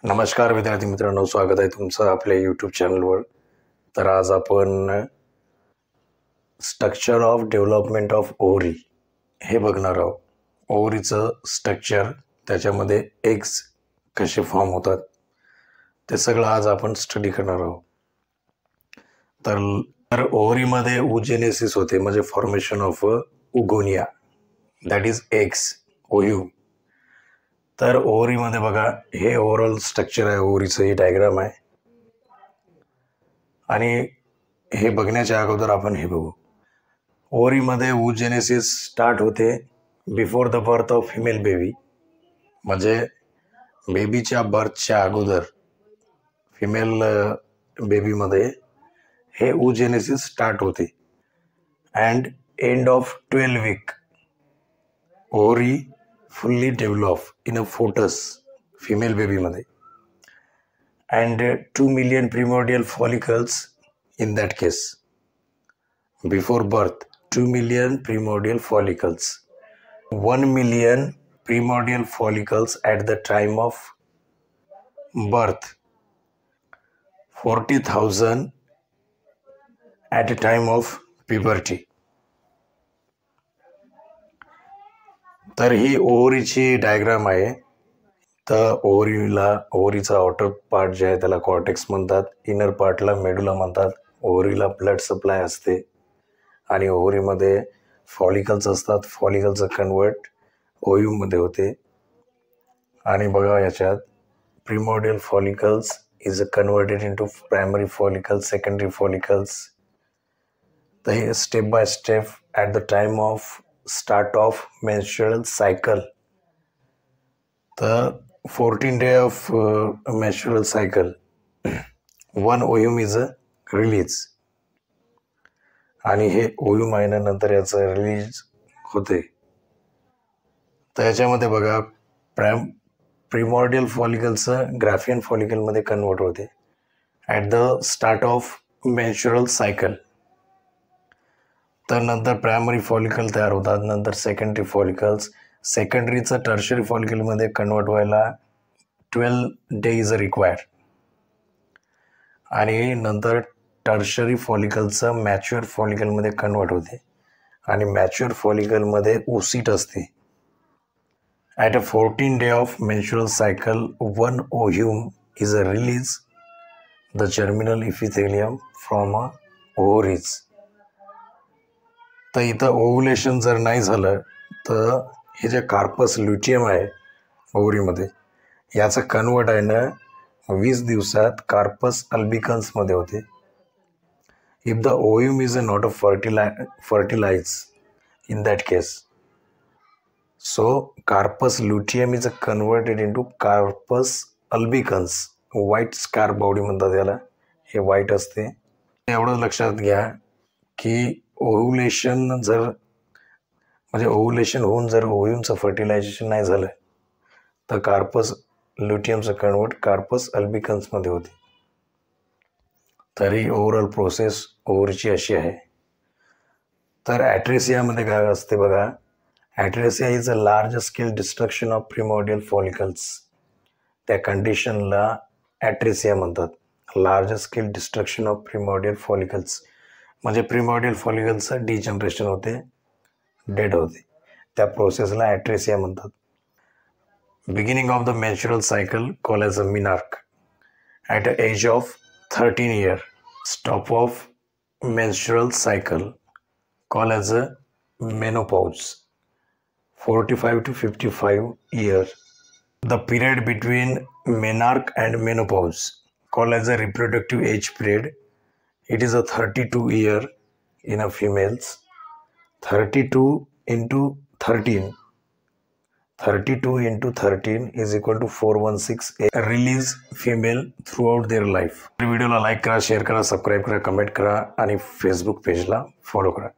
नमस्कार विद्यार्थी मित्रांनो, स्वागत आहे तुमचं आपल्या यूट्यूब चॅनलवर। तर आज आपण structure of development of ovary हे बघणार आहोत। ओव्हरीचं स्ट्रक्चर, त्याच्यामध्ये एग्स कसे फॉर्म होतात ते सगळं आज आपण स्टडी करणार आहोत। तर ओव्हरीमध्ये ओजेनेसिस होते, म्हणजे formation of oogonia, that is eggs, ovum. तर ओव्हरीमध्ये बघा, हे ओव्हरऑल स्ट्रक्चर आहे ओव्हरीचं, ही डायग्राम आहे। आणि हे बघण्याच्या अगोदर आपण हे बघू। ओव्हरीमध्ये ओजेनेसिस स्टार्ट होते before the birth of female baby, म्हणजे बेबीच्या बर्थच्या अगोदर फिमेल बेबीमध्ये हे ओजेनेसिस स्टार्ट होते। And end of 12 week ovary fully develop in a fetus, female baby मध्ये, and 2 million primordial follicles in that case. Before birth 2 million primordial follicles, 1 million primordial follicles at the time of birth, 40,000 at a time of puberty. तर ही ओव्हरीची diagram आहे। तर ओव्हरीचा outer part जे आहे त्याला cortex म्हणतात, inner पार्टला medulla म्हणतात। ओव्हरीला blood supply असते आणि ओव्हरीमध्ये फॉलिकल्स असतात। फॉलिकलचं कन्वर्ट ओव्ह्यूममध्ये होते। आणि बघा, याच्यात primordial follicles is converted into primary follicles, secondary follicles. तर हे step by step at the time of start of menstrual cycle, the 14 day of menstrual cycle, one ovum is release, आणि हे ओव्ह्यूम महिन्यानंतर याचं रिलीज होते। तर याच्यामध्ये बघा, प्रिमॉर्डियल फॉलिकलचं ग्राफियन फॉलिकलमध्ये कन्वर्ट होते at the start of menstrual cycle. तर नंतर प्रायमरी फॉलिकल तयार होतात, नंतर सेकंडरी फॉलिकल्स, सेकंडरीचं टर्शरी फॉलिकलमध्ये कन्वर्ट व्हायला 12 डेज रिक्वायर, आणि नंतर टर्शरी फॉलिकलचं मॅच्युअर फॉलिकलमध्ये कन्वर्ट होते, आणि मॅच्युअर फॉलिकलमध्ये ओसीट असते। At a 14 day of menstrual cycle, one ovum is a release the germinal epithelium from a ovaries. तर इथं ओव्हुलेशन जर नाही झालं तर हे जे कार्पस ल्युटियम आहे ओव्हरीमध्ये, याचं कन्वर्ट आहे ना 20 दिवसात कार्पस अल्बिकन्समध्ये होते। If the ovum is not a fertilize in that case, so corpus luteum is converted into corpus albicans, white scar body म्हणतात याला, हे व्हाईट असते। एवढं लक्षात घ्या की ओव्हुलेशन होऊन जर ओव्ह्यूमचं फर्टिलायझेशन नाही झालं तर कार्पस ल्युटियमचं कन्वर्ट कार्पस अल्बिकन्समध्ये होते। तरी ओव्हरऑल प्रोसेस ओव्हरीची अशी आहे। तर ॲट्रेसियामध्ये काय असते बघा, atresia is a large scale destruction of primordial follicles, त्या कंडिशनला ॲट्रेसिया म्हणतात, large scale destruction of primordial follicles, म्हणजे प्रिमॉर्डियल फॉलिकलचं डिजनरेशन होते, डेड होते, त्या प्रोसेसला ॲट्रेसिया म्हणतात। Beginning of the menstrual cycle call as a menarche at a age of 13 year, stop of menstrual cycle call as a menopause, 45 to 55 year. The period between menarche and menopause call as a reproductive age period, it is a 32 year in a females, 32 into 13 is equal to 416 release female throughout their life। व्हिडिओला like करा, share करा, subscribe करा, comment करा आणि Facebook पेजला follow करा।